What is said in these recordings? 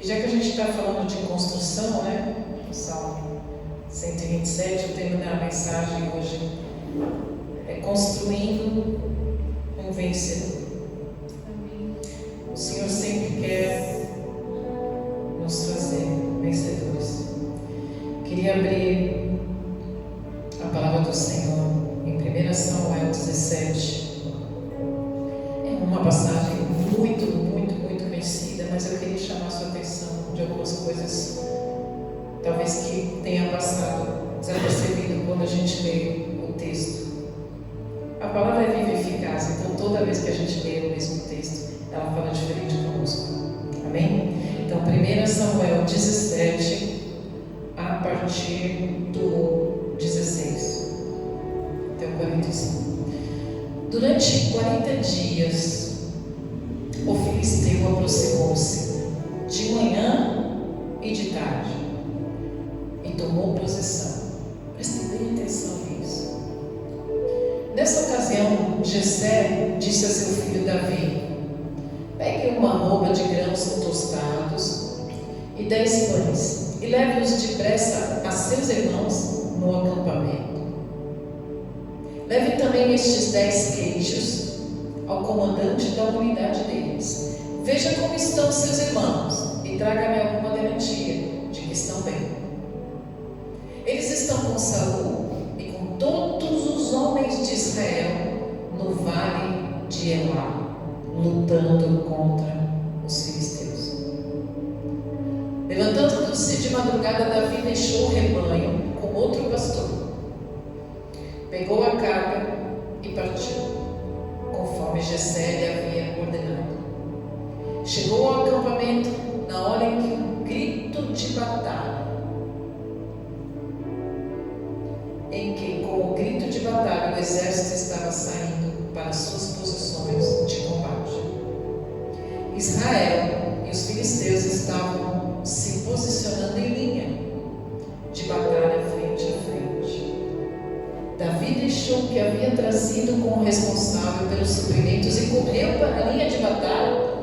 Já que a gente está falando de construção, né? O Salmo 127, o tema da mensagem hoje é construindo um vencedor. O Senhor sempre quer nos fazer vencedores. Queria abrir a palavra do Senhor em 1 Samuel 17. É uma passagem muito conhecida, mas eu queria chamar a sua atenção de algumas coisas, talvez que tenha passado desapercebido quando a gente lê o texto. A palavra é viva e eficaz, então toda vez que a gente lê o mesmo texto, ela fala diferente conosco. Amém? Então, 1 Samuel 17, a partir do 16 até o 45. Durante 40 dias, o filisteu aproximou-se de manhã e de tarde e tomou posição. Preste bem atenção nisso. Nessa ocasião, Jessé disse a seu filho Davi: pegue uma arroba de grãos tostados e 10 pães e leve-os depressa a seus irmãos no acampamento. Leve também estes 10 queijos ao comandante da unidade deles. Veja como estão seus irmãos e traga-me alguma garantia de que estão bem. Eles estão com Saul e com todos os homens de Israel no vale de Elá, lutando contra os filisteus. Levantando-se de madrugada, Davi deixou o rebanho com outro pastor, pegou a carga e partiu, conforme Jessé lhe havia ordenado. Chegou ao acampamento na hora em que um grito de batalha, com o grito de batalha, o exército estava saindo para suas posições de combate. Israel e os filisteus estavam se posicionando em linha de batalha frente a frente. Davi deixou o que havia trazido como responsável pelos suprimentos e correu para a linha de batalha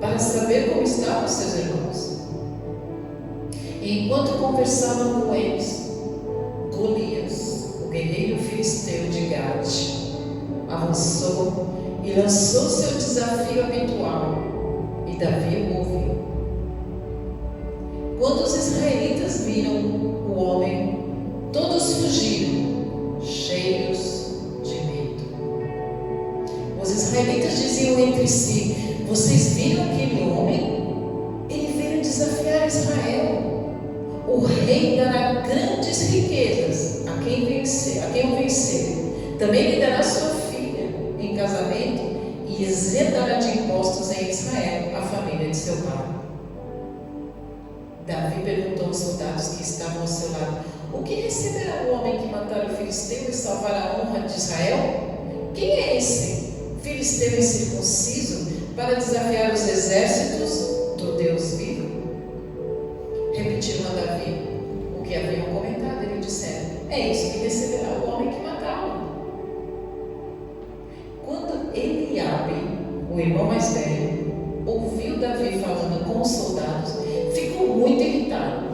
para saber como estavam seus irmãos. E enquanto conversavam com eles, Golias, o guerreiro filisteu de Gate, avançou e lançou seu desafio habitual, e Davi o ouviu. Quando os israelitas viram o homem, todos fugiram, cheios de medo. Os israelitas diziam entre si: vocês viram aquele homem? Ele veio desafiar Israel. O rei dará grandes riquezas a quem o vencer. Também lhe dará sua filha em casamento e isentará de impostos em Israel a família de seu pai. Davi perguntou aos soldados que estavam ao seu lado: o que receberá o homem que matar o filisteu e salvar a honra de Israel? Quem é esse filisteu incircunciso para desafiar os exércitos do Deus vivo? Repetiram a Davi o que haviam comentado. Ele disseram: é isso que receberá o homem que matá-lo. Quando Eliabe, o irmão mais velho, ouviu Davi falando com os soldados, ficou muito irritado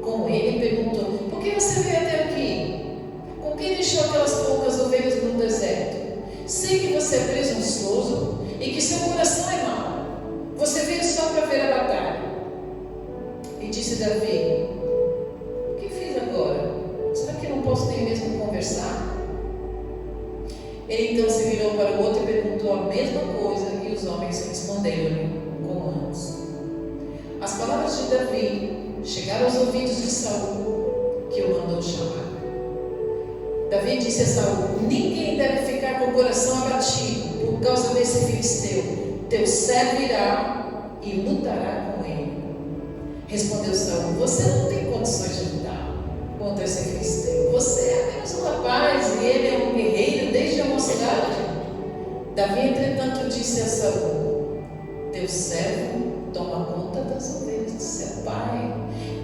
com ele e perguntou: por que você veio até aqui? Com quem deixou aquelas poucas ovelhas no deserto? Sei que você é presunçoso e que seu coração é mau. Você veio só para ver a batalha. E disse Davi: o que fiz agora? Será que não posso nem mesmo conversar? Ele então se virou para o outro e perguntou a mesma coisa, e os homens responderam-lhe como antes. As palavras de Davi chegaram aos ouvidos de Saul, que o mandou chamar. Davi disse a Saul: ninguém deve ficar com o coração abatido por causa desse filisteu. Teu servo irá e lutará com ele. Respondeu Saul: você não tem condições de lutar contra esse filisteu. Você é apenas um rapaz e ele é um guerreiro desde a mocidade. Davi, entretanto, disse a Saul: teu servo toma conta das ovelhas de seu pai.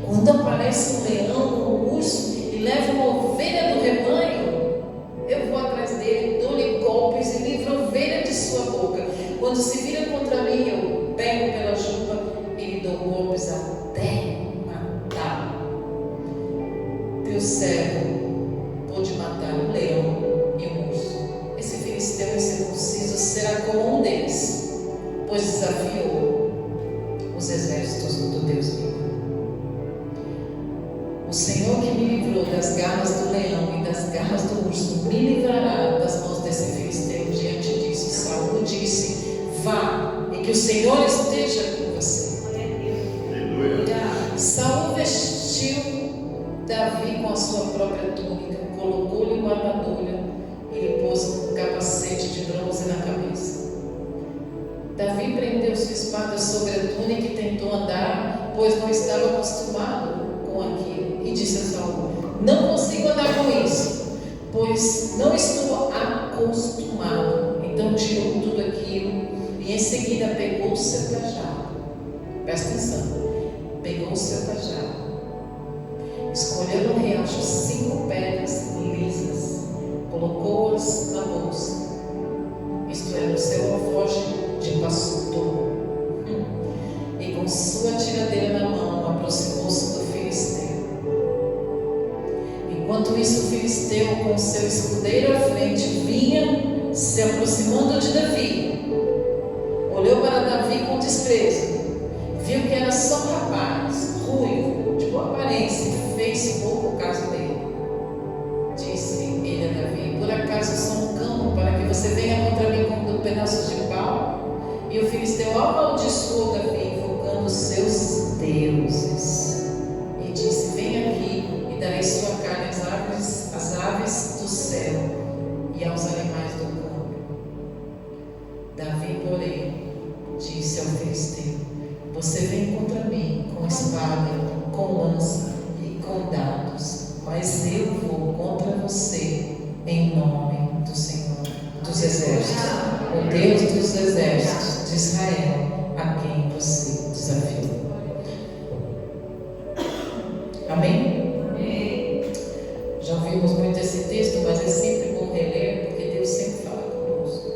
Quando aparece um leão ou um urso e leva uma ovelha do rebanho, eu vou atrás dele, dou-lhe golpes e livro a ovelha de sua boca. Quando se vira contra mim, eu pego pela juba e lhe dou golpes à pois desafiou os exércitos do Deus vivo. O Senhor que me livrou das garras do leão e das garras do urso, me livrará das mãos desse filisteu. Diante disso, Saul disse: vá, e que o Senhor esteja com você. Saul vestiu Davi com a sua própria túnica, colocou-lhe uma armadura e lhe pôs um capacete de bronze na cabeça. Davi prendeu sua espada sobre a túnica e tentou andar, pois não estava acostumado com aquilo. E disse a Saul: não consigo andar com isso, pois não estou acostumado. Então tirou tudo aquilo e em seguida pegou o seu cajado. Presta atenção. Pegou o seu cajado, escolheu no riacho 5 pedras lisas, colocou-as na bolsa, isto é, no seu alforje de pastor, e com sua tiradeira na mão aproximou-se do filisteu. Enquanto isso, o filisteu, com seu escudeiro à frente, vinha se aproximando de Davi. Olhou para Davi com desprezo, viu que era só um rapaz, ruivo, de boa aparência, e fez pouco caso dele. Disse ele a Davi: por acaso sou um cão para que você venha contra mim com pedaços de pau? E o filisteu amaldiçoou Davi, invocando seus deuses, e disse: vem aqui e darei sua carne às aves do céu e aos animais do campo. Davi, porém, disse ao filisteu: você vem contra mim com espada, com lança e com dados, mas eu vou contra você em nome do Senhor dos exércitos, o Deus dos exércitos de Israel, a quem você desafiou. Amém? Amém. Já ouvimos muito esse texto, mas é sempre bom reler, porque Deus sempre fala conosco.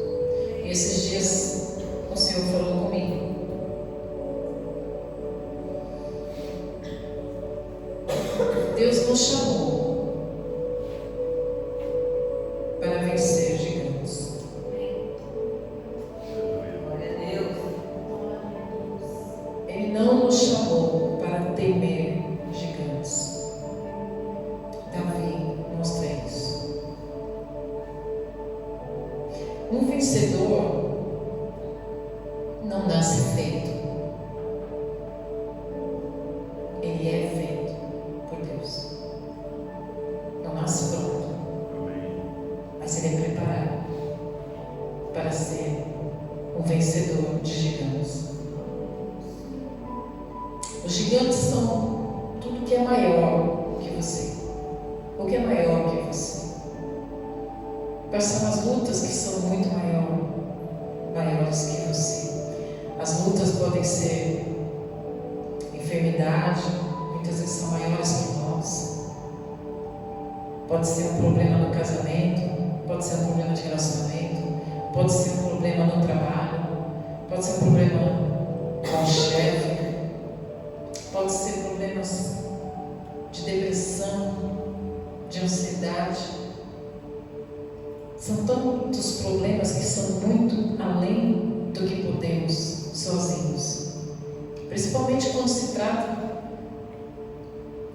E esses dias o Senhor falou comigo. Deus nos chamou para vencer gigantes. Ele não nos chamou para temer gigantes. Davi mostra isso. Um vencedor não nasce feito. Ele é feito por Deus. Não nasce pronto. Mas ele é preparado para ser um vencedor de gigantes. Os gigantes são tudo que é maior que você. O que é maior que você? Quais são as lutas que são muito maiores que você? As lutas podem ser enfermidade, muitas vezes são maiores que nós. Pode ser um problema no casamento, pode ser um problema de relacionamento, pode ser um problema no trabalho, pode ser um problema com o chefe, pode ser problemas de depressão, de ansiedade. São tantos problemas que são muito além do que podemos sozinhos. Principalmente quando se trata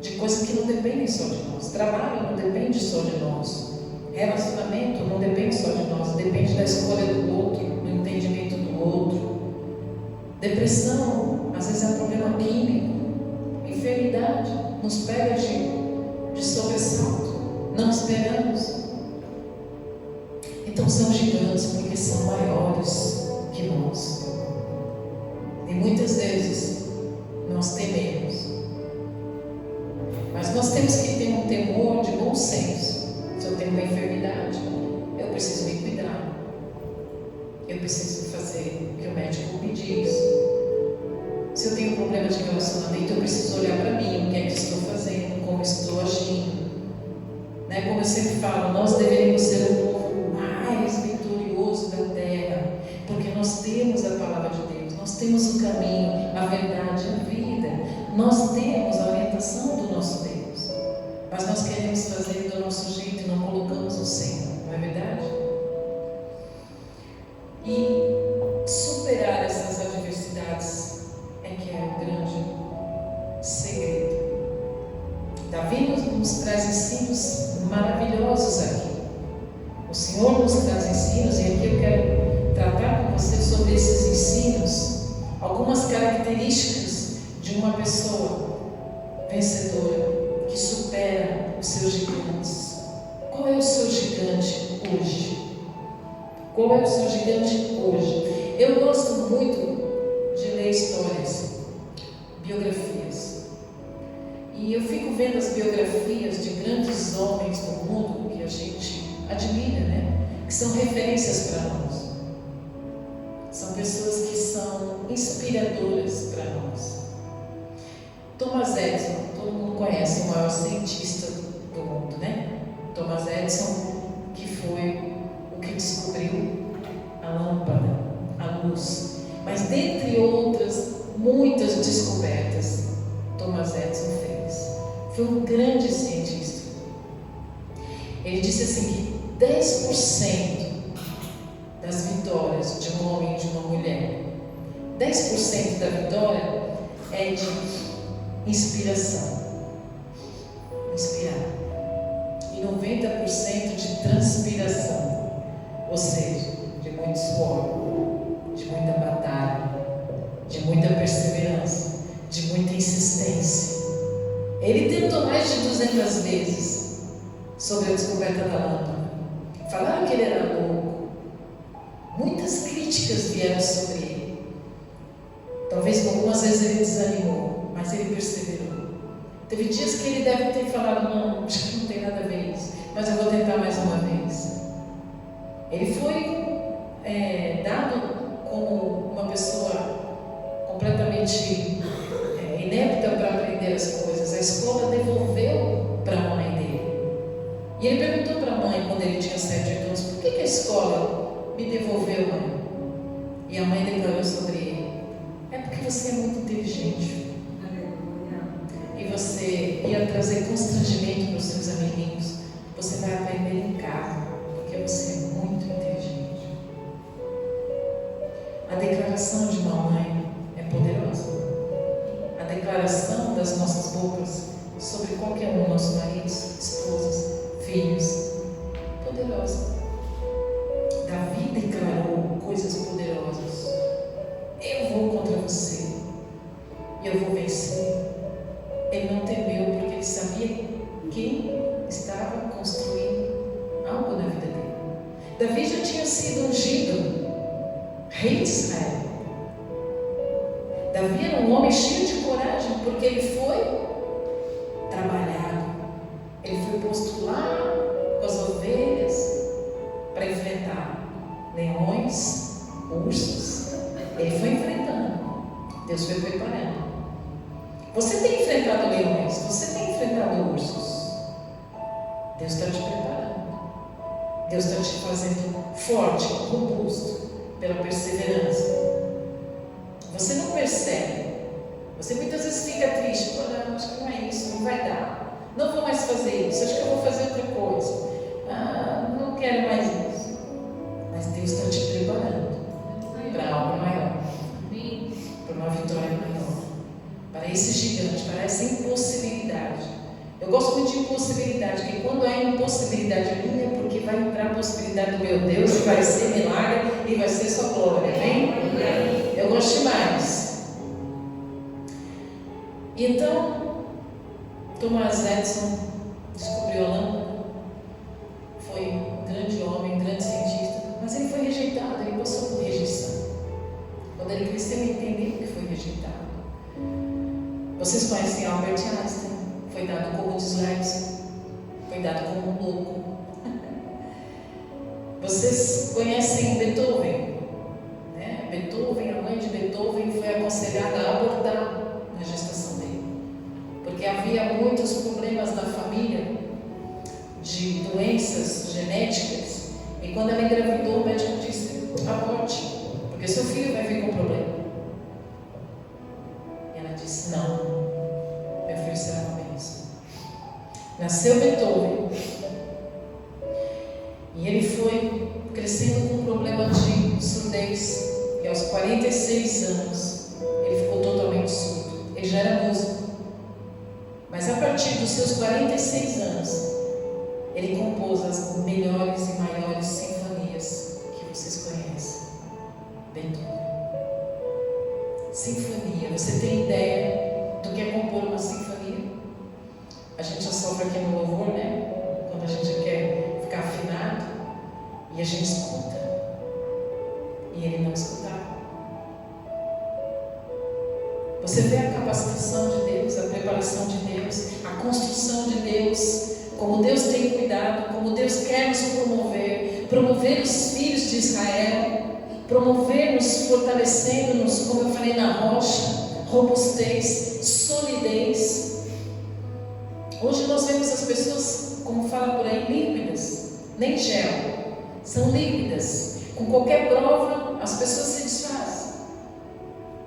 de coisas que não dependem só de nós. Trabalho não depende só de nós. Relacionamento não depende só de nós. Depende da escolha do outro, do entendimento do outro. Depressão, às vezes é um problema químico. Enfermidade nos pega de sobressalto. Não esperamos. Então são gigantes porque são maiores que nós. E muitas vezes nós tememos. Mas nós temos que ter um temor de bom senso. Se eu tenho uma enfermidade, eu preciso me cuidar. Eu preciso fazer o que o médico me diz. Se eu tenho um problema de relacionamento, eu preciso olhar para mim, o que é que estou fazendo, como estou agindo. Né? Como eu sempre falo, nós deveríamos ser o povo mais vitorioso da terra, porque nós temos a palavra de Deus, nós temos o caminho, a verdade, a vida, nós temos a orientação do nosso Deus, mas nós queremos fazer do nosso jeito e não colocamos o Senhor, não é verdade? E superar essas uma pessoa vencedora que supera os seus gigantes. Qual é o seu gigante hoje? Qual é o seu gigante hoje? Eu gosto muito de ler histórias, biografias. E eu fico vendo as biografias de grandes homens do mundo que a gente admira, né? Que são referências para nós. São pessoas que são inspiradoras para nós. Thomas Edison, todo mundo conhece, o maior cientista do mundo, né? Thomas Edison, que foi o que descobriu a lâmpada, a luz. Mas dentre outras, muitas descobertas, Thomas Edison fez. Foi um grande cientista. Ele disse assim que 10% das vitórias de um homem e de uma mulher, 10% da vitória é de inspiração, inspirar, e 90% de transpiração, ou seja, de muito suor, de muita batalha, de muita perseverança, de muita insistência. Ele tentou mais de 200 vezes sobre a descoberta da lâmpada. Falaram que ele era louco. Muitas críticas vieram sobre ele. Talvez algumas vezes ele desanimou, mas ele perseverou. Teve dias que ele deve ter falado: não, acho que não tem nada a ver isso, mas eu vou tentar mais uma vez. Ele foi dado como uma pessoa completamente inepta para aprender as coisas. A escola devolveu para a mãe dele. E ele perguntou para a mãe, quando ele tinha 7, 8 anos: por que a escola me devolveu, mãe? E a mãe declarou sobre ele: é porque você é muito inteligente. E você ia trazer constrangimento para os seus amiguinhos. Você vai aprender em casa, porque você é muito inteligente. A declaração de uma mãe é poderosa. A declaração das nossas bocas sobre qualquer um, nossos maridos, esposas, filhos, poderosa. Davi declarou coisas poderosas: eu vou contra você e eu vou vencer. Ele não temeu, porque ele sabia quem estava construindo algo na vida dele. Davi já tinha sido ungido rei de Israel. Davi era um homem cheio de coragem, porque ele foi trabalhado. Ele foi posto lá com as ovelhas para enfrentar leões, ursos. Ele foi enfrentando. Deus foi preparando. Você tem enfrentado leões, você tem enfrentado ursos. Deus está te preparando. Deus está te fazendo forte, robusto, pela perseverança. Você não percebe. Você muitas vezes fica triste: olha, acho que não é isso, não vai dar. Não vou mais fazer isso, acho que eu vou fazer outra coisa. Não quero mais isso. Mas Deus está te preparando para algo maior, para uma vitória maior, para esse gigante, para essa impossibilidade. Eu gosto muito de impossibilidade, porque quando há impossibilidade minha, é porque vai entrar a possibilidade do meu Deus, e vai ser milagre, e vai ser sua glória, amém? Eu gosto demais. Então, Thomas Edison descobriu a lâmpada, foi um grande homem, um grande cientista, mas ele foi rejeitado, ele passou por rejeição. Quando ele cresceu, ele entendeu que foi rejeitado. Vocês conhecem Albert Einstein? Foi dado como disléxico, foi dado como louco. Vocês conhecem Beethoven? Né? Beethoven, a mãe de Beethoven, foi aconselhada a abortar na gestação dele, porque havia muitos problemas na família de doenças genéticas, e quando ela engravidou, o médico disse: aborte, porque seu filho vai vir com problema. E ela disse: não, meu filho será uma bênção. Nasceu Beethoven, e ele foi crescendo com um problema de surdez, e aos 46 anos ele ficou totalmente surdo. Ele já era músico, mas a partir dos seus 46 anos ele compôs as melhores e maiores sinfonias que vocês conhecem. Beethoven. Sinfonia, você tem ideia quer compor uma sinfonia. A gente já sofre aqui no louvor, né? Quando a gente quer ficar afinado e a gente escuta e ele não escutava. Você vê a capacitação de Deus, a preparação de Deus, a construção de Deus, como Deus tem cuidado, como Deus quer nos promover os filhos de Israel, promover-nos, fortalecendo-nos, como eu falei, na rocha, robustez, solidez. Hoje nós vemos as pessoas, como fala por aí, líquidas, nem gel, são líquidas. Com qualquer prova, as pessoas se desfazem.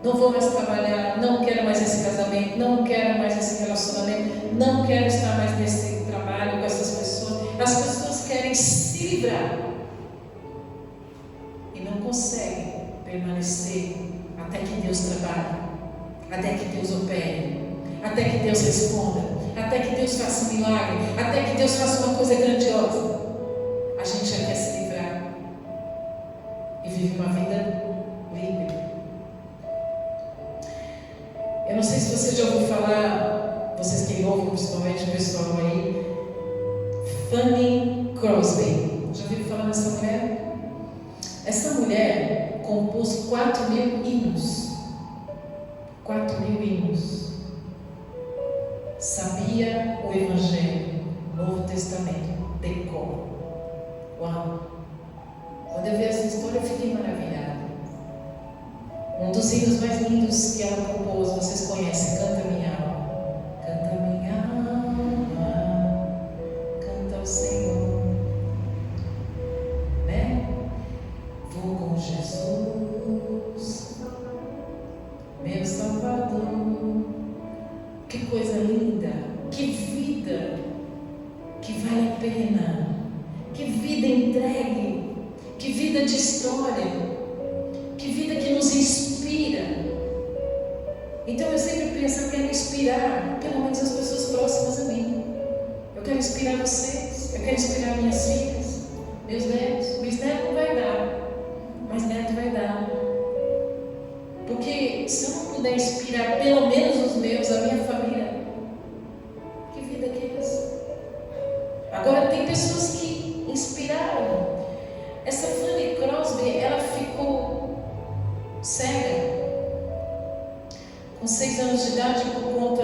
Não vou mais trabalhar, não quero mais esse casamento, não quero mais esse relacionamento, não quero estar mais nesse trabalho com essas pessoas. As pessoas querem se livrar e não conseguem permanecer até que Deus trabalhe, até que Deus opere, até que Deus responda, até que Deus faça um milagre, até que Deus faça uma coisa grandiosa. A gente já quer se livrar e vive uma vida líquida. Eu não sei se você já ouviu falar, vocês que ouvem principalmente o pessoal aí, Fanny Crosby. Já ouviu falar dessa mulher? Essa mulher compôs 4.000 hinos. 4.000 hinos. Sabia o Evangelho, Novo Testamento, decor. Uau! Quando eu vi essa história, eu fiquei maravilhada. Um dos hinos mais lindos que ela compôs, vocês conhecem, Canta Minha Alma. Canta minha alma, canta ao Senhor, né? Vou com Jesus, meu Salvador. Que coisa linda, que vida que vale a pena, que vida entregue, que vida de história, que vida que nos inspira. Então eu sempre penso, eu quero inspirar pelo menos as pessoas próximas a mim. Eu quero inspirar vocês, eu quero inspirar minhas filhas, meus netos. Bisneto não vai dar, mas neto vai dar. Porque se eu não puder inspirar pelo menos os meus, a minha família, que vida que é essa? Agora tem pessoas que inspiraram. Essa Fanny Crosby, ela ficou cega com 6 anos de idade por conta,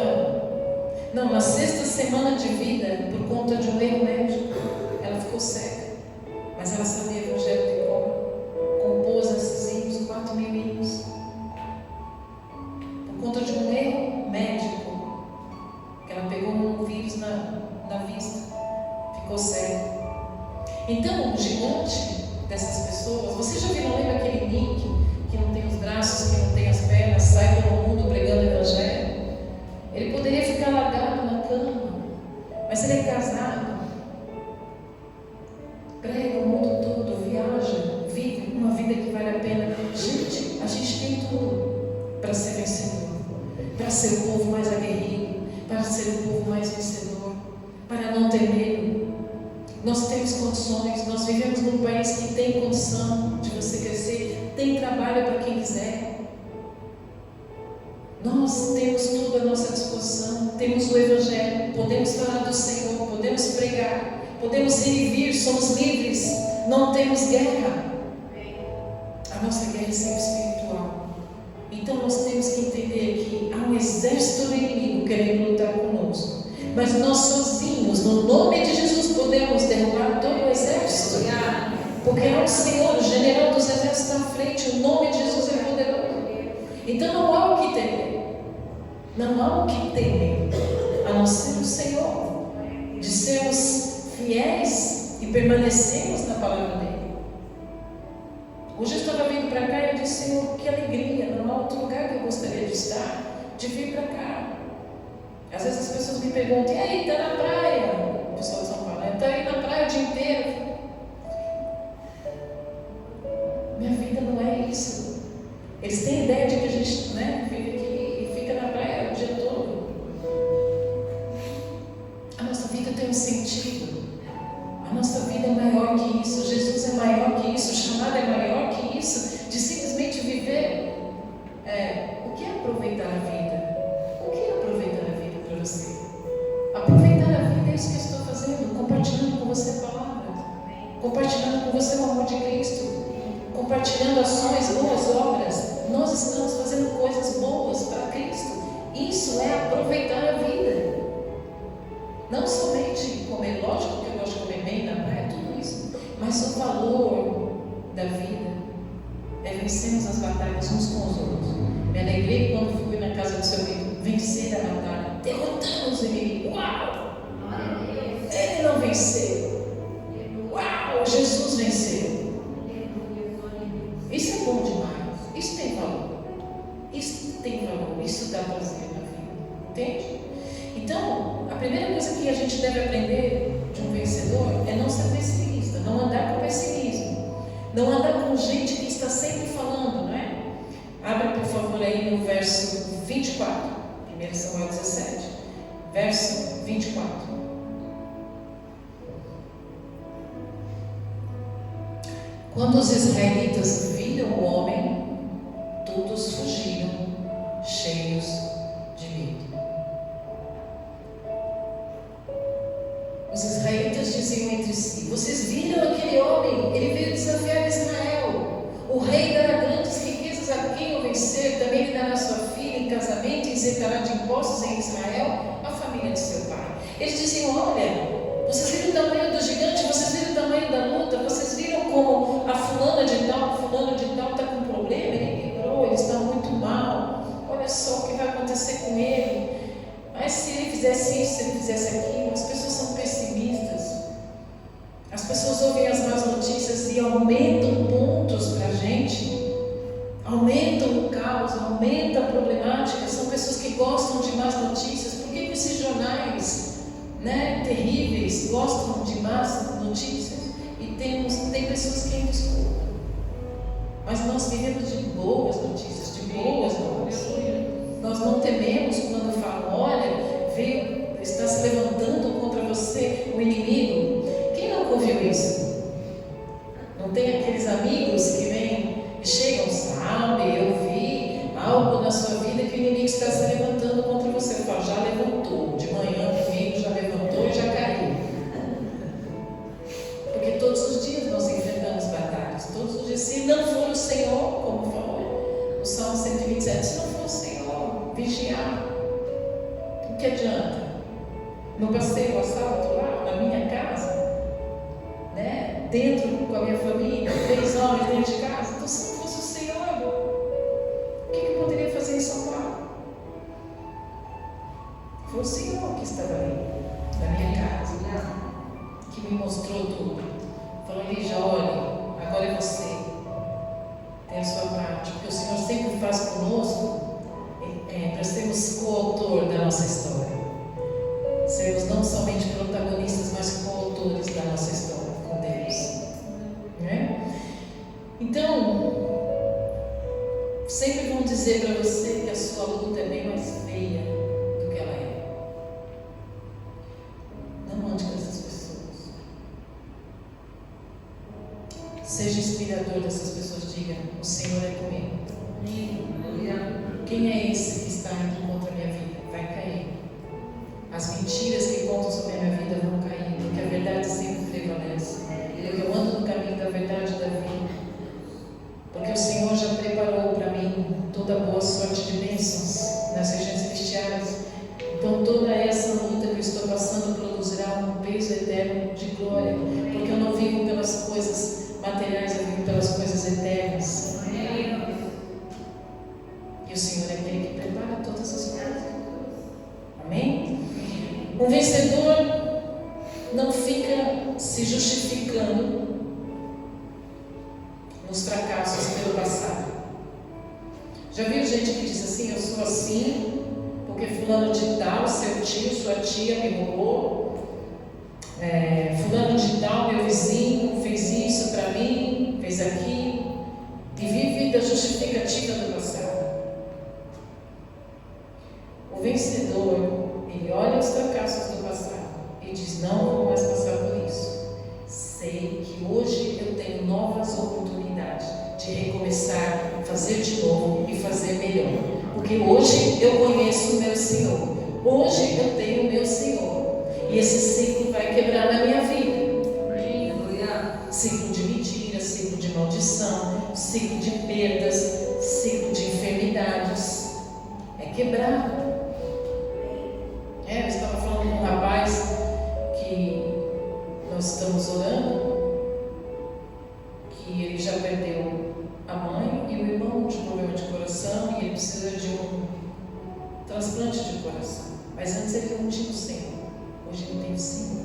não, na 6ª semana de vida, por conta de um erro médico, ela ficou cega, mas ela sabia o Evangelho de cor, compôs esses hinos, 4.000 hinos, por conta de um erro médico, que ela pegou um vírus na vista, ficou cega. Então, o gigante dessas pessoas, você já viu, lembra aquele Nick, que não tem os braços, que não tem as pernas, sai pelo mundo pregando o Evangelho? Ele poderia ficar largado na cama, mas ele é casado, prega o mundo todo, viaja, vive uma vida que vale a pena. Gente, a gente tem tudo para ser vencedor, para ser o povo mais aguerrido, para ser o povo mais vencedor, para não ter medo. Nós temos condições, nós vivemos num país que tem condição de você crescer, tem trabalho para quem quiser. Nós temos tudo à nossa disposição, temos o Evangelho, podemos falar do Senhor, podemos pregar, podemos ir e vir, somos livres, não temos guerra. A nossa guerra é sempre espiritual. Então nós temos que entender que há um exército do inimigo querendo lutar conosco. Mas nós sozinhos, no nome de Jesus, podemos derrubar todo o exército. Porque é o Senhor, o general dos exércitos na frente, o nome de Jesus é poderoso. Então não há o que temer. Não há o que temer, a não ser o Senhor, de sermos fiéis e permanecermos na palavra dele. Hoje eu estava vindo para cá e eu disse, Senhor, que alegria, não há outro lugar que eu gostaria de estar, de vir para cá. Às vezes as pessoas me perguntam, e aí, está na praia? O pessoal de São Paulo, está aí na praia o dia inteiro. Minha vida não é isso. Eles têm ideia de que a gente vive aqui e fica na praia o dia todo. A nossa vida tem um sentido. A nossa vida é maior que isso. Jesus é maior que isso. O chamado é maior que isso. De simplesmente viver. O que é aproveitar a vida? O que é aproveitar? compartilhando com você o amor de Cristo, compartilhando ações, boas obras. Nós estamos fazendo coisas boas para Cristo. Isso é aproveitar a vida. Não somente comer, lógico que eu gosto de comer bem na praia, tudo isso, mas o valor da vida é vencermos as batalhas uns com os outros. Me alegrei quando fui na casa do seu amigo vencer a batalha, derrotamos o inimigo. Uau! Ele não venceu. Uau! Jesus venceu. Isso é bom demais. Isso tem valor. Isso tem valor. Isso dá prazer na vida. Entende? Então, a primeira coisa que a gente deve aprender de um vencedor é não ser pessimista, não andar com pessimismo, não andar com gente que está sempre falando, não é? Abre, por favor, aí no verso 24, 1 Samuel 17, verso 24. Quando os israelitas viram o homem, todos fugiram, cheios de medo. Os israelitas diziam entre si: vocês viram aquele homem? Ele veio desafiar Israel. O rei dará grandes riquezas a quem o vencer. Também lhe dará sua filha em casamento e isentará de impostos em Israel a família de seu pai. Eles diziam: olha, vocês viram o tamanho do gigante? Vocês viram o tamanho da luta? Vocês viram como a fulano de tal está com problema? Ele quebrou, ele está muito mal. Olha só o que vai acontecer com ele. Mas se ele fizesse isso, se ele fizesse aquilo. As pessoas são pessimistas. As pessoas ouvem as más notícias e aumentam pontos para a gente. Aumentam o caos, aumentam a problemática. São pessoas que gostam de más notícias. Por que esses jornais, terríveis, gostam de más notícias? E tem pessoas que ainda escutam. Mas nós vivemos de boas notícias, de boas novas. Nós não tememos quando falam: olha, está se levantando contra você o inimigo. Quem não ouviu isso? Não tem aqueles amigos que vêm e chegam: sabe, eu vi algo na sua vida que o inimigo está se levantando contra você. Eu falo: já levantou, de manhã o inimigo já levantou e já caiu. Porque todos os dias nós enfrentamos batalhas, todos os dias. Se não for o Senhor, como falou o Salmo 127, se não for o Senhor vigiar, o que adianta? No passeio assalto lá, na minha casa, dentro com a minha família, 3 homens dentro de casa. Então, se não fosse o Senhor, o que eu poderia fazer em São Paulo? Foi o Senhor que estava ali, na minha casa, que me mostrou tudo. Falou: Lígia, olha, agora é você, tem a sua parte, porque o Senhor sempre faz conosco, para sermos coautor da nossa história, sermos não somente protagonistas, mas coautores da nossa história com Deus, Então, sempre vão dizer para você que a sua luta é bem mais feia do que ela é. Não ande com essas pessoas. Seja inspirador dessas pessoas. Diga: o Senhor é comigo. Quem é esse que está indo contra a minha vida? Vai cair. As mentiras que contam sobre a minha vida vão cair, porque a verdade sempre prevalece. Eu ando no caminho da verdade e da vida, porque o Senhor já preparou para mim toda boa sorte de bênçãos nas regiões celestiais. Então toda essa luta que eu estou passando produzirá um peso eterno de glória, porque eu não vivo pelas coisas materiais, eu vivo pelas coisas eternas. E o Senhor é aquele que prepara todas as coisas. Amém? Um vencedor não fica se justificando nos fracassos pelo passado. Já viu gente que diz assim: eu sou assim porque fulano de tal, seu tio, sua tia me roubou, fulano de tal, meu vizinho, fez isso para mim, fez aquilo, e vive da justificativa do passado. O vencedor, ele olha os fracassos do passado e diz: não vou mais passar por isso. Sei que hoje eu tenho novas oportunidades de recomeçar, fazer de novo e fazer melhor. Porque hoje eu conheço o meu Senhor. Hoje eu tenho o meu Senhor. E esse ciclo vai quebrar na minha vida. ciclo de mentira, ciclo de maldição, ciclo de perdas, ciclo de enfermidades. É quebrado. Eu estava falando com um rapaz que nós estamos orando, que ele já perdeu a mãe e o irmão de problema de coração e ele precisa de um transplante de coração. Mas antes ele não tinha o Senhor, hoje ele tem o Senhor.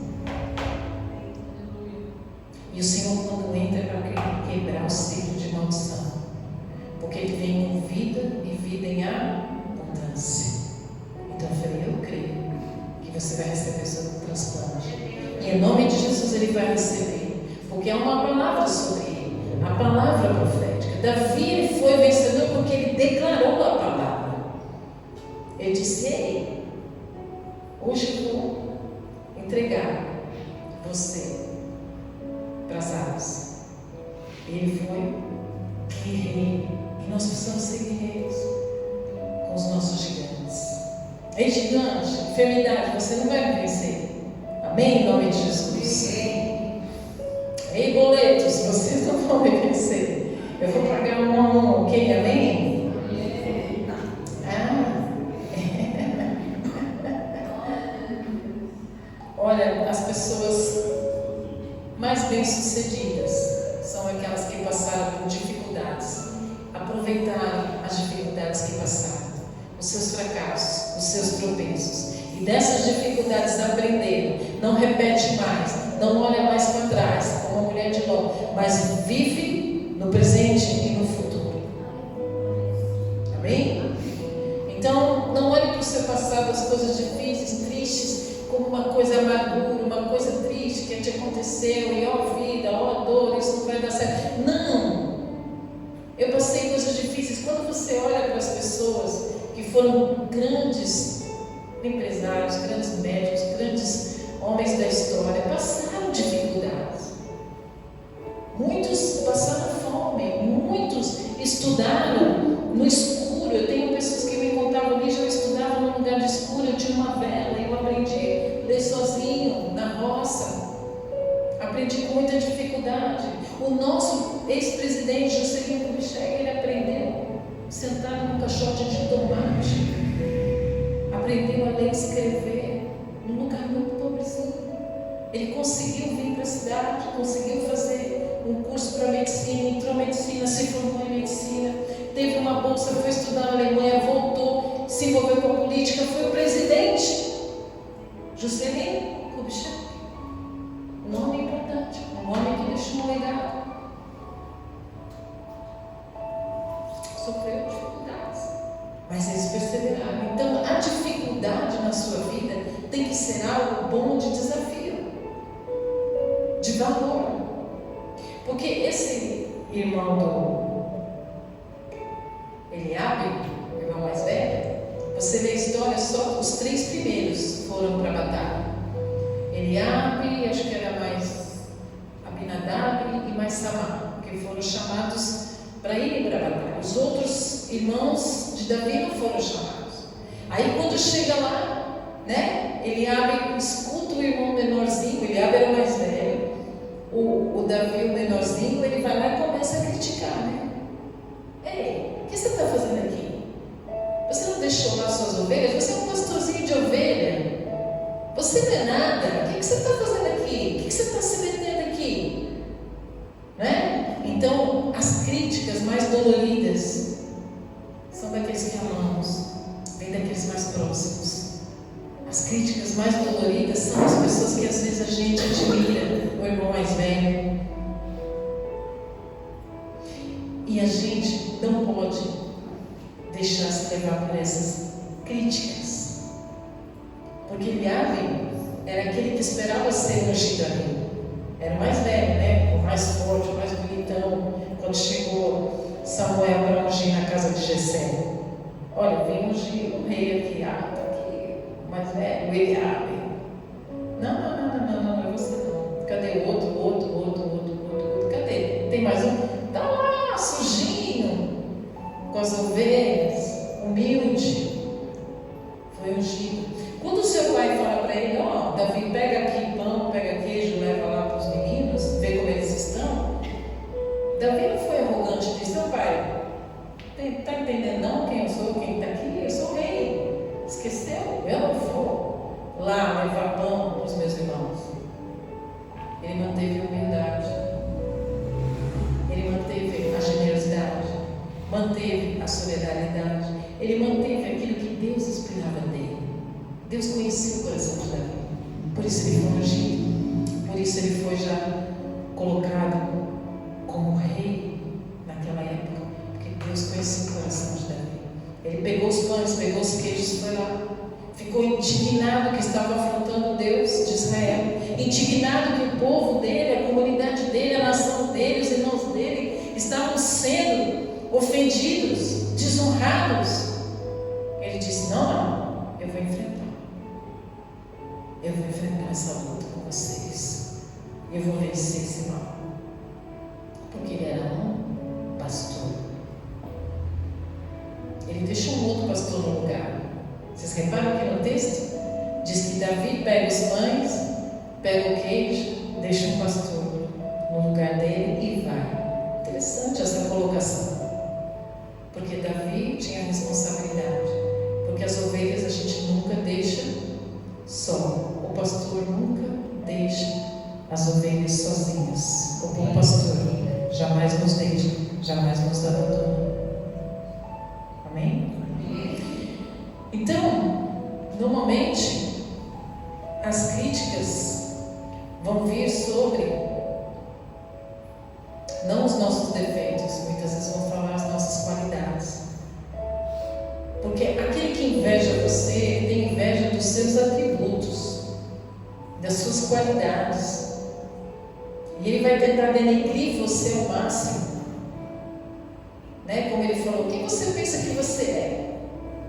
E o Senhor, quando entra, é para quebrar o ciclo de maldição, porque ele vem com vida e vida em abundância. Então eu falei, eu creio que você vai receber o seu transplante. E em nome de Jesus ele vai receber, porque é uma palavra sobre ele, a palavra profética. Davi ele foi vencedor porque ele declarou a palavra. Ele disse, ei, hoje eu vou entregar você para as águas. Ele foi guerreiro. E nós precisamos ser guerreiros com os nossos gigantes. Ei, gigante, enfermidade, você não vai me vencer. Amém? Em nome de Jesus. Ei, boletos, vocês não vão me vencer. Eu vou pagar um a um, ok? Amém? Olha, as pessoas mais bem-sucedidas são aquelas que passaram por dificuldades, aproveitaram as dificuldades que passaram, os seus fracassos, os seus tropeços, e dessas dificuldades aprenderam, não repete mais, não olha mais para trás, como a mulher de Ló, mas vive no presente e no futuro. Amém? Então, não olhe para o seu passado as coisas difíceis, tristes, como uma coisa amargura, uma coisa triste que te aconteceu, e ó vida, ó dor, isso não vai dar certo. Não! Eu passei coisas difíceis. Quando você olha para as pessoas que foram grandes empresários, grandes médicos, grandes homens da história, passaram dificuldades. Muitos passaram fome, muitos estudaram no escuro. Eu tenho pessoas que me contavam ali, eu estudava num lugar de escuro, eu tinha uma vela, eu aprendi a ler sozinho, na roça. Aprendi com muita dificuldade. O nosso ex-presidente, Juscelino Kubitschek, ele aprendeu sentado num caixote de tomate. Aprendeu a ler e escrever num lugar muito pobrezinho. Ele conseguiu vir para a cidade, conseguiu fazer um curso para medicina, entrou em medicina, se formou em medicina, teve uma bolsa, foi estudar na Alemanha, voltou, se envolveu com a política, foi o presidente. Juscelino Kubitschek. Um homem importante, um homem que deixou um legado. Sofreu dificuldades, mas eles perseveraram. Então, a dificuldade na sua vida tem que ser algo bom, de desafio, de valor. Porque esse irmão do Eliabe, o irmão mais velho, você vê a história, só os 3 primeiros foram para a batalha. Eliabe, acho que era mais Abinadab e mais Samar, que foram chamados para irem para a batalha. Os outros irmãos de Davi não foram chamados. Aí quando chega lá, Eliabe escuta o irmão menorzinho, Eliabe era o mais velho, o Davi, o menorzinho, ele vai lá e começa a criticar, Ei, o que você está fazendo aqui? Você não deixou lá suas ovelhas? Você é um pastorzinho de ovelha. Você não é nada. O que você está fazendo aqui? O que você está se metendo aqui? Então, as críticas mais doloridas são daqueles que amamos, vem daqueles mais próximos. As críticas mais doloridas são as pessoas que às vezes a gente admira, o irmão mais velho. E a gente não pode deixar se levar por essas críticas. Porque Eliabe era aquele que esperava ser ungido ali. Era o mais velho, o mais forte, o mais bonitão. Quando chegou Samuel para ungir na casa de Jessé, olha, vem ungir o rei aqui, está aqui, o mais velho, o Eliabe. Não, é você não. Cadê o outro? Cadê? Tem mais um? Está lá, sujinho, com as ovelhas, humilde. Foi ungido. Quando o seu pai fala para ele, Davi, pega aqui pão, pega queijo, leva lá para os meninos, vê como eles estão, Deus esperava dele. Deus conhecia o coração de Davi. Por isso ele foi ungido. Por isso ele foi já colocado como rei naquela época. Porque Deus conhecia o coração de Davi. Ele pegou os pães, pegou os queijos, foi lá. Ficou indignado que estava afrontando o Deus de Israel. Indignado que o povo dele, a comunidade dele, a nação dele, os irmãos dele estavam sendo ofendidos, desonrados. Ele disse: não, eu vou enfrentar. Eu vou enfrentar essa luta com vocês. Eu vou vencer esse mal. Porque ele era um pastor. Ele deixou um outro pastor no lugar. Vocês reparam aqui no texto? Diz que Davi pega os pães, pega o queijo, deixa um pastor no lugar dele e vai. Interessante essa colocação. Porque Davi tinha a responsabilidade. Porque as ovelhas a gente nunca deixa só. O pastor nunca deixa as ovelhas sozinhas. O bom pastor jamais nos deixa, jamais nos abandona. Amém? Então, normalmente, as críticas vão vir sobre não os nossos defeitos, muitas vezes vão falar as nossas qualidades. Porque aquele que inveja você tem inveja dos seus atributos, das suas qualidades. E ele vai tentar denegrir você ao máximo. Né? Como ele falou: quem você pensa que você é?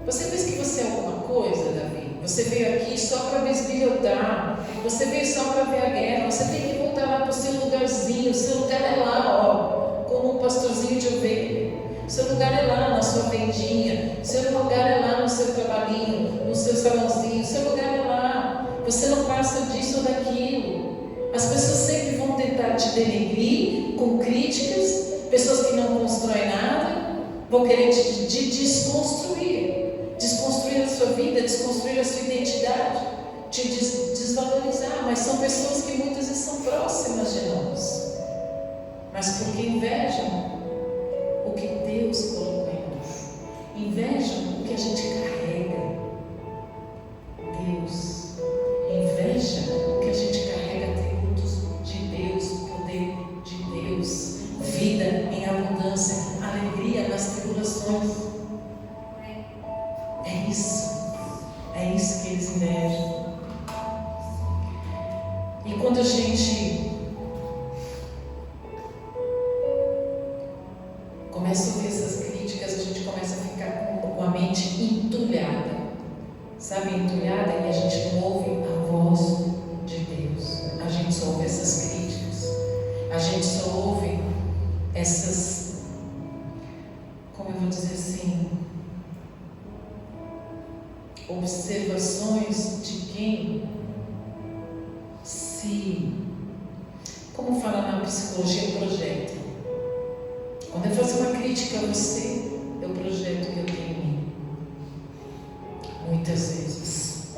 Você pensa que você é alguma coisa, Davi? Você veio aqui só para bisbilhotar. Você veio só para ver a guerra. Você tem que voltar lá para o seu lugarzinho. O seu lugar é lá, ó, como um pastorzinho de ovelha. O seu lugar é lá na sua vendinha. O seu lugar é lá no seu trabalhinho, no seu salãozinho. O seu lugar é lá. Você não passa disso ou daquilo. As pessoas sempre vão tentar te denegrir com críticas. Pessoas que não constroem nada vão querer te desconstruir. Desconstruir a sua vida, desconstruir a sua identidade, te desvalorizar. Mas são pessoas que muitas vezes são próximas de nós, mas porque invejam o que Deus colocou em nós, invejam o que a gente carrega. Deus inveja o que a gente carrega, atributos de Deus, poder de Deus, vida em abundância, alegria nas tribulações. É isso que eles invejam. E quando a gente começa a ouvir essas críticas, a gente começa a ficar com a mente entulhada. Sabe, entulhada? E a gente não ouve a voz de Deus. A gente só ouve essas críticas. A gente só ouve essas, como eu vou dizer assim, observações de quem se, como fala na psicologia, projeta. Quando eu faço uma crítica a você, eu projeto o que eu tenho em mim. Muitas vezes.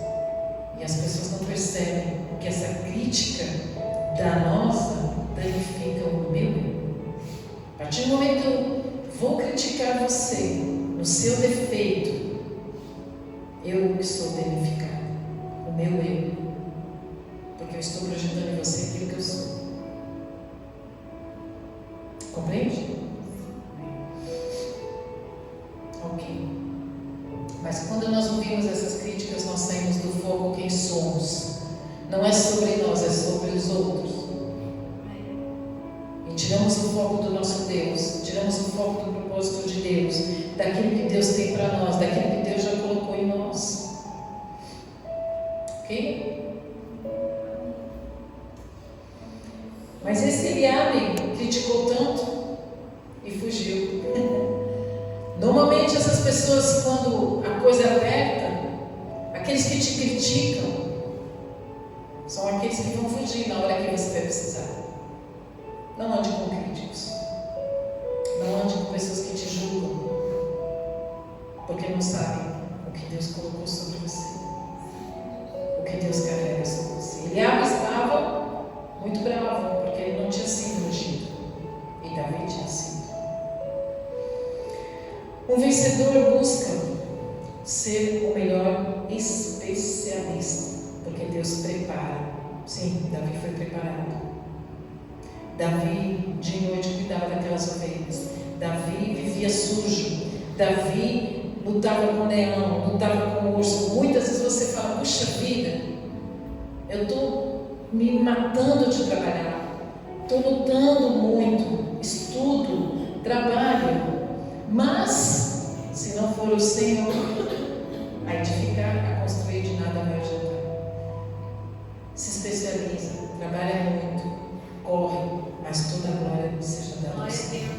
E as pessoas não percebem que essa crítica da nossa danifica o meu eu. A partir do momento que eu vou criticar você no seu defeito, eu sou danificado, o meu eu, porque eu estou projetando em você aquilo que eu sou. Compreende? Ok. Mas quando nós ouvimos essas críticas, nós saímos do foco quem somos. Não é sobre nós, é sobre os outros. E tiramos o foco do nosso Deus, tiramos o foco do propósito de Deus, daquilo que Deus tem para nós, daquilo que Deus já colocou em nós. Ok? Mas esse Eliabe criticou tanto e fugiu. Normalmente essas pessoas, quando a coisa aperta, aqueles que te criticam são aqueles que vão fugir na hora que você vai precisar. Não ande com críticos. Não ande com pessoas que te julgam, porque não sabem o que Deus colocou sobre você, o que Deus carrega sobre você. Eliabe estava muito bravo, porque ele não tinha sido ungido, e Davi tinha sido. Um vencedor busca ser o melhor especialista, porque Deus prepara. Sim, Davi foi preparado. Davi de noite cuidava daquelas ovelhas. Davi vivia sujo. Davi lutava com o leão, lutava com o urso. Muitas vezes você fala: puxa vida, eu estou me matando de trabalhar, estou lutando muito, estudo, trabalho, mas se não for o Senhor a edificar, a construir, de nada vai adiantar. Se especializa, trabalha muito, corre, mas toda a glória seja dada ao Senhor.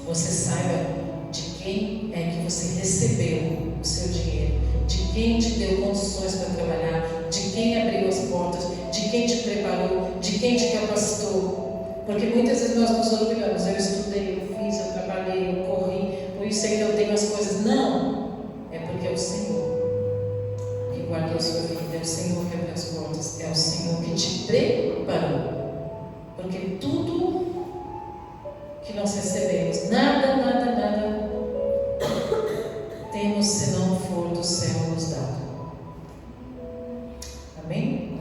Você saiba de quem é que você recebeu o seu dinheiro, de quem te deu condições para trabalhar, de quem abriu as portas, de quem te preparou, de quem te capacitou. Porque muitas vezes nós nos orgulhamos: eu estudei, eu fiz, eu trabalhei, eu corri, por isso é que eu tenho as coisas. Não, é porque é o Senhor que guardou a sua vida, é o Senhor que abriu as portas, é o Senhor que te preparou. Porque tudo que nós recebemos, nada temos se não for do céu nos dado. Amém?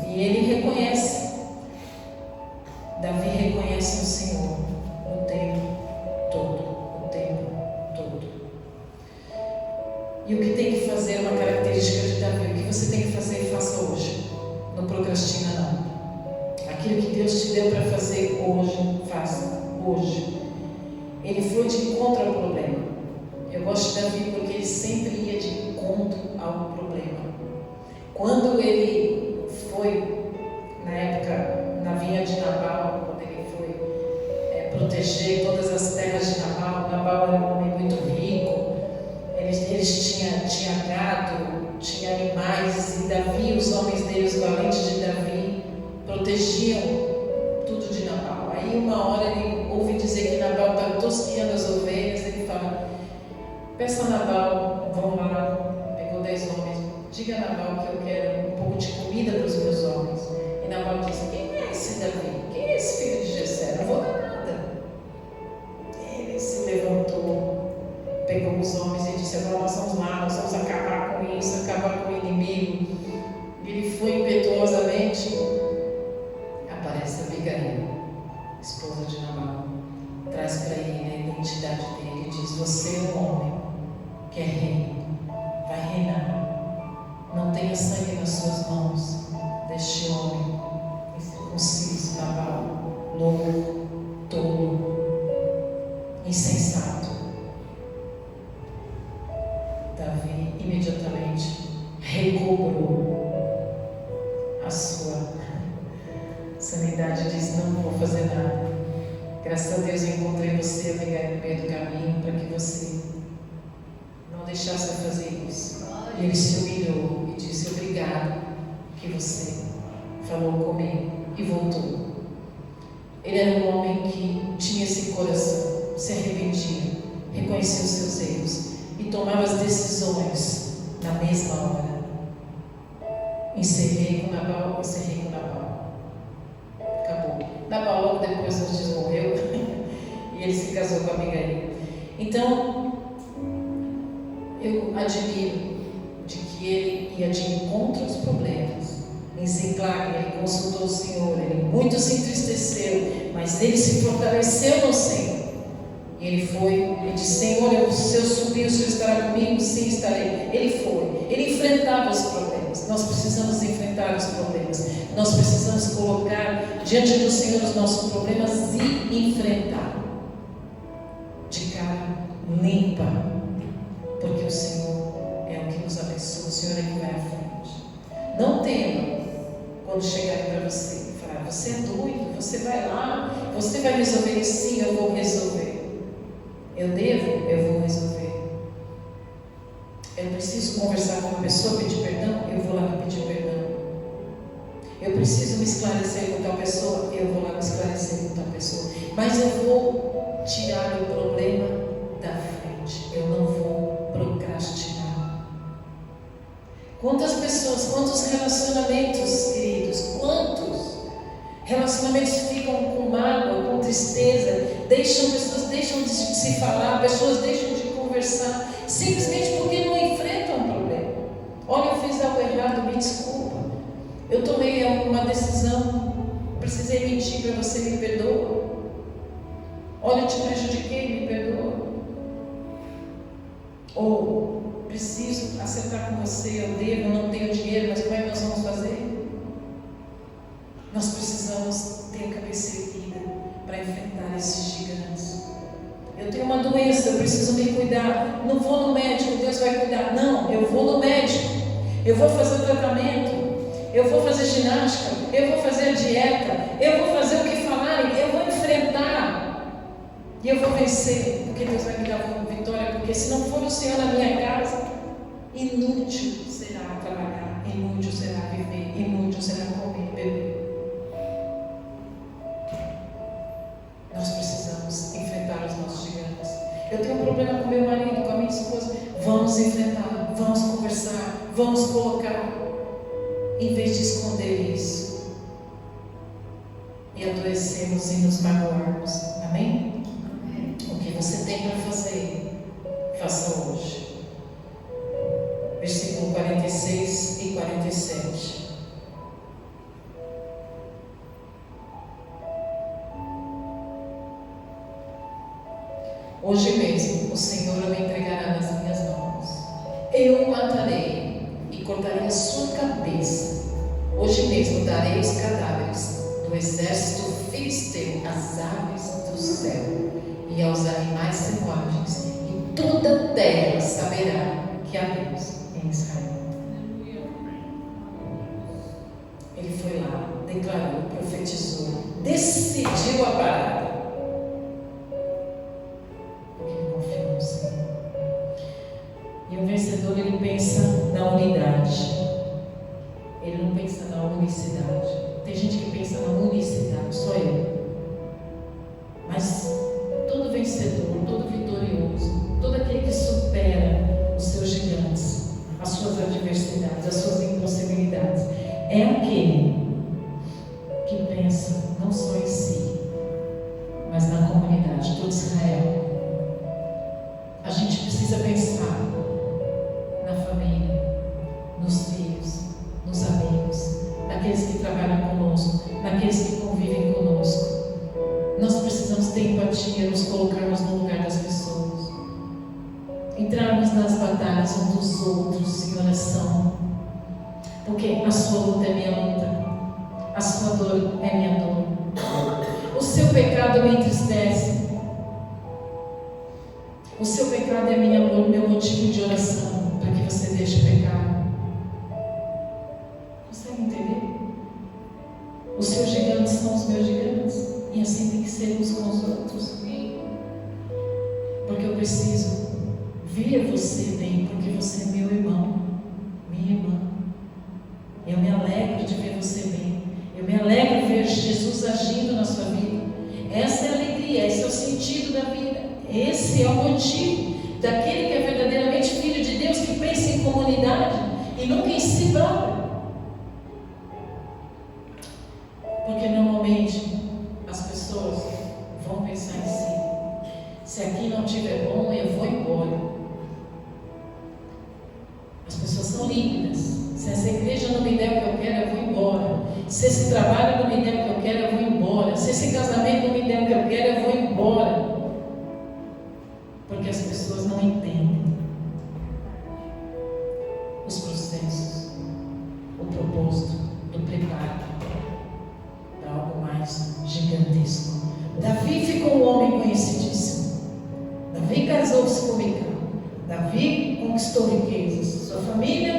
E ele reconhece, Davi reconhece o Senhor o tempo todo. E o que tem que fazer é uma característica de Davi. O que você tem que fazer, faça hoje. Não procrastina não. Aquilo que Deus te deu para fazer hoje, faça hoje. Ele foi de encontro ao problema. Eu gosto de Davi porque ele sempre ia de encontro ao problema. Quando ele foi, na época, na vinha de Nabal, quando ele foi proteger todas as terras de Nabal, Nabal era um homem muito rico, eles tinham gado, tinha animais, e Davi, os homens dele, os valentes de Davi, protegiam tudo de Nabal. Aí uma hora ele ouve dizer que Nabal está tosquiando as ovelhas. Ele fala: peça a Nabal, vão lá, pegou 10 homens, diga a Nabal que eu quero um pouco de comida para os meus homens. E Nabal disse: quem é esse Davi? Quem é esse filho de Jessé? Não vou dar nada. Ele se levantou, pegou os homens e disse: agora nós vamos lá, nós vamos acabar com isso, acabar com o inimigo. Ele foi impetuosamente. Aparece Abigail, esposa de Nabal, traz para ele a identidade dele e diz: você é um homem que é rei, vai reinar, não tenha sangue nas suas mãos deste homem incircunciso, Nabal, louco, tolo, insensato. Davi imediatamente recobrou a sua sanidade, diz: não vou fazer nada. Graças a Deus eu encontrei você, Abigail, no meio do caminho, para que você não deixasse eu fazer isso. E ele se humilhou e disse: obrigado que você falou comigo, e voltou. Ele era um homem que tinha esse coração, se arrependia, reconhecia os seus erros e tomava as decisões na mesma hora. Encerrei com Nabal. Acabou. Nabal logo depois nos dias morreu e ele se casou com Abigail. Então, eu admiro de que ele ia de encontro aos problemas. Em Ziclag, ele consultou o Senhor, ele muito se entristeceu, mas ele se fortaleceu no Senhor. E ele foi e disse: Senhor, se eu subir, o Senhor estará comigo? Sim, estarei. Ele foi, ele enfrentava os problemas. Nós precisamos enfrentar os problemas. Nós precisamos colocar diante do Senhor os nossos problemas e enfrentar de cara limpa, porque o Senhor é o que nos abençoa, o Senhor é que vai à frente. Não tema quando chegarem para você e falar: você é doido, você vai lá, você vai resolver isso. Sim, eu vou resolver. Eu vou resolver. Eu preciso conversar com uma pessoa, pedir perdão, eu vou lá pedir perdão. Eu preciso me esclarecer com tal pessoa, eu vou lá me esclarecer com tal pessoa. Mas eu vou tirar o problema da frente, eu não vou procrastinar. Quantas pessoas, quantos relacionamentos, queridos, quantos relacionamentos ficam com mágoa, com tristeza, pessoas deixam de se falar, pessoas deixam de conversar, simplesmente porque não enfrentam o problema. Olha, eu fiz algo errado, me desculpa. Eu tomei uma decisão, precisei mentir para você, me perdoa. Olha, eu te prejudiquei, me perdoa. Ou, preciso acertar com você, eu devo, não tenho dinheiro, mas como é que nós vamos fazer? Nós precisamos ter a cabeça erguida para enfrentar esses gigantes. Eu tenho uma doença, eu preciso me cuidar. Não vou no médico, Deus vai cuidar. Não, eu vou no médico. Eu vou fazer o tratamento. Eu vou fazer ginástica. Eu vou fazer a dieta. Eu vou fazer o que falarem. Eu vou enfrentar. E eu vou vencer. Porque Deus vai me dar vitória. Porque se não for o Senhor na minha casa, inútil será trabalhar. Inútil será viver. Inútil será comer e beber. Nós precisamos enfrentar os nossos gigantes. Eu tenho um problema com meu marido, com a minha esposa. Vamos enfrentar, vamos conversar, vamos colocar, em vez de esconder isso e adoecermos e nos magoarmos. Amém? Amém. O que você tem para fazer, faça hoje. Versículo 46 e 47. Hoje mesmo o Senhor me entregará nas minhas mãos. Eu o matarei e cortarei a sua cabeça. Hoje mesmo darei os cadáveres do exército filisteu às aves do céu e aos animais selvagens, e toda a terra saberá que há Deus em Israel. Ele foi lá, declarou, profetizou, decidiu a parada. E o vencedor, ele pensa na unidade. Ele não pensa na unicidade. Tem gente que pensa na unicidade, só eu. Mas todo vencedor, todo vitorioso, todo aquele que supera os seus gigantes, as suas adversidades, as suas impossibilidades, é aquele que pensa não só em si, mas na comunidade, todo Israel. A gente precisa pensar na família, nos filhos, nos amigos, naqueles que trabalham conosco, naqueles que convivem conosco. Nós precisamos ter empatia, nos colocarmos no lugar das pessoas, entrarmos nas batalhas uns dos outros em oração, porque a sua luta é minha luta, a sua dor é minha dor, o seu pecado me entristece. O seu pecado é meu motivo de oração, para que você deixe o pecado. Consegue entender? Os seus gigantes são os meus gigantes, e assim tem que ser uns com os outros. Porque eu preciso ver você bem, porque você é meu irmão, minha irmã. Eu me alegro de ver você bem. Eu me alegro de ver Jesus agindo na sua vida. Essa é a alegria, esse é o sentido da vida. Esse é o motivo daquele que é verdadeiramente filho de Deus, que pensa em comunidade e nunca em si próprio. Porque normalmente as pessoas vão pensar em si. Se aqui não estiver bom, eu vou embora. As pessoas são líquidas. Se essa igreja não me der o que eu quero, eu vou embora. Se esse trabalho não me der o que eu quero, eu vou embora. Se esse casamento não me der o que eu quero, eu vou embora. Porque as pessoas não entendem os processos, o propósito do preparo para algo mais gigantesco. Davi ficou um homem conhecidíssimo. Davi casou-se com Mical. Davi conquistou riquezas. Sua família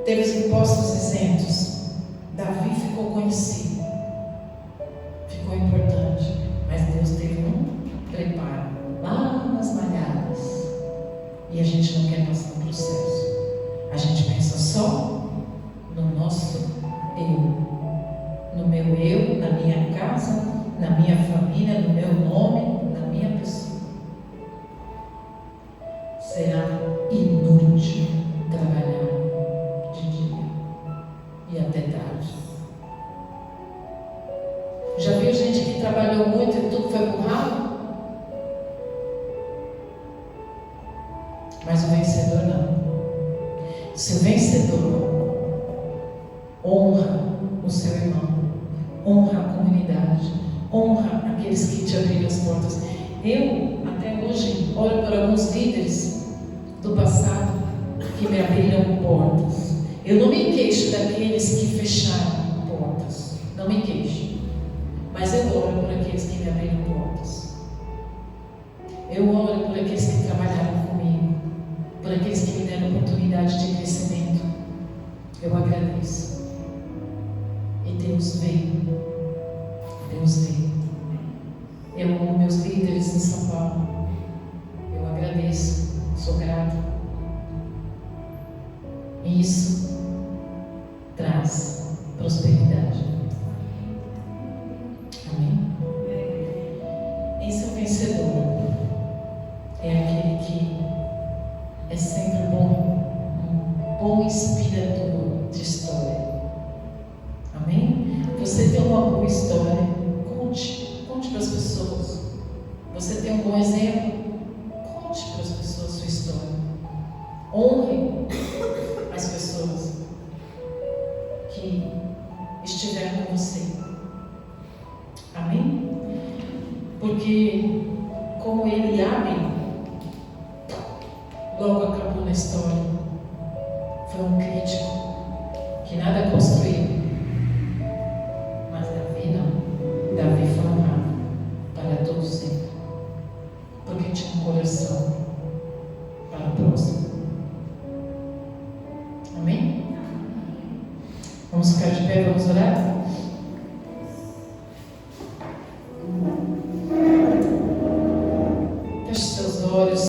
teve os impostos isentos. Davi ficou conhecido. Ficou importante. Mas Deus teve um preparo lá nas malhadas. E a gente não quer passar no processo. A gente pensa só no nosso eu. No meu eu, na minha casa, na minha família, no meu nome, na minha pessoa. Será inútil trabalhar de dia e até tarde. Já viu gente que trabalhou trabalhou muito e tudo foi pro ralo. Mas o vencedor não. Se o vencedor honra o seu irmão, honra a comunidade, honra aqueles que te abriram as portas. Eu, até hoje, oro por alguns líderes do passado que me abriram portas. Eu não me queixo daqueles que fecharam portas, não me queixo, mas eu oro por aqueles que me abriram portas. Eu oro por aqueles que trabalharam comigo, por aqueles que me deram oportunidade de crescimento. Eu agradeço. E Deus veio. Deus veio. Eu amo meus líderes em São Paulo. Eu agradeço. Sou grata. E isso traz prosperidade. Amém? Esse é o vencedor. É aquele que é sempre um bom inspirador de história. Amém? Você tem uma boa história, conte para as pessoas. Você tem um bom exemplo, conte para as pessoas a sua história. Honre as pessoas que estiveram com você. Amém? Porque como Eliabe logo acabou na história, foi um crítico que nada construiu. Mas Davi não. Davi foi honrado para todo sempre, porque tinha um coração para o próximo. Amém? Vamos ficar de pé, vamos orar?